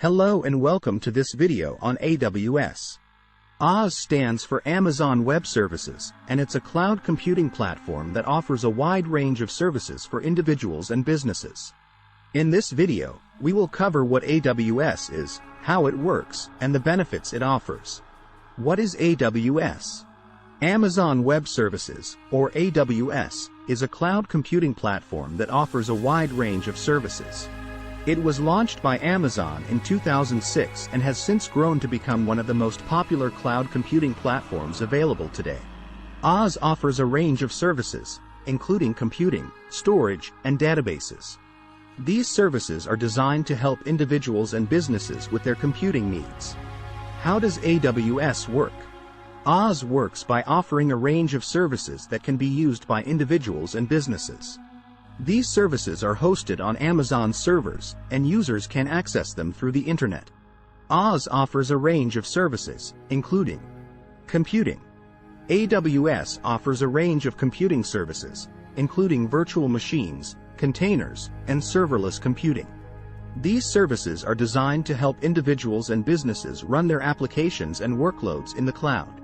Hello and welcome to this video on AWS. AWS stands for Amazon Web Services, and it's a cloud computing platform that offers a wide range of services for individuals and businesses. In this video, we will cover what AWS is, how it works, and the benefits it offers. What is AWS? Amazon Web Services, or AWS, is a cloud computing platform that offers a wide range of services. It was launched by Amazon in 2006 and has since grown to become one of the most popular cloud computing platforms available today. AWS offers a range of services, including computing, storage, and databases. These services are designed to help individuals and businesses with their computing needs. How does AWS work? AWS works by offering a range of services that can be used by individuals and businesses. These services are hosted on Amazon servers, and users can access them through the internet. AWS offers a range of services, including computing. AWS offers a range of computing services, including virtual machines, containers, and serverless computing. These services are designed to help individuals and businesses run their applications and workloads in the cloud.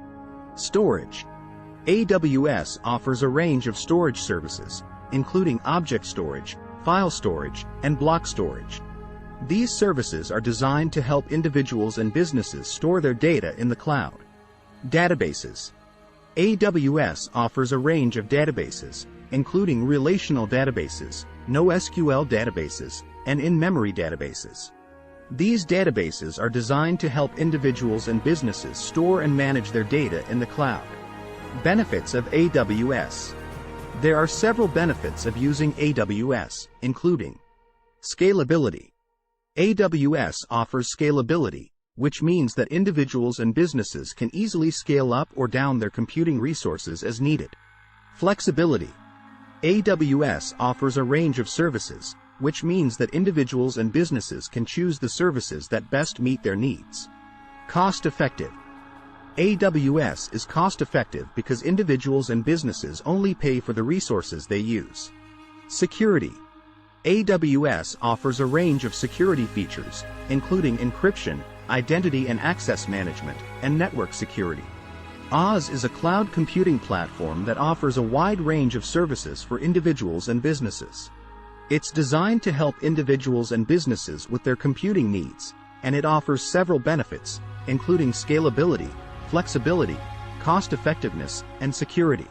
Storage. AWS offers a range of storage services, including object storage, file storage, and block storage. These services are designed to help individuals and businesses store their data in the cloud. Databases. AWS offers a range of databases, including relational databases, NoSQL databases, and in-memory databases. These databases are designed to help individuals and businesses store and manage their data in the cloud. Benefits of AWS. There are several benefits of using AWS, including scalability. AWS offers scalability, which means that individuals and businesses can easily scale up or down their computing resources as needed. Flexibility. AWS offers a range of services, which means that individuals and businesses can choose the services that best meet their needs. Cost-effective. AWS is cost-effective because individuals and businesses only pay for the resources they use. Security. AWS offers a range of security features, including encryption, identity and access management, and network security. AWS is a cloud computing platform that offers a wide range of services for individuals and businesses. It's designed to help individuals and businesses with their computing needs, and it offers several benefits, including scalability, flexibility, cost-effectiveness, and security.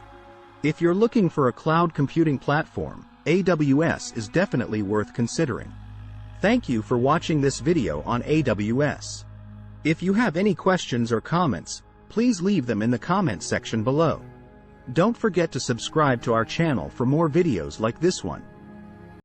If you're looking for a cloud computing platform, AWS is definitely worth considering. Thank you for watching this video on AWS. If you have any questions or comments, please leave them in the comment section below. Don't forget to subscribe to our channel for more videos like this one.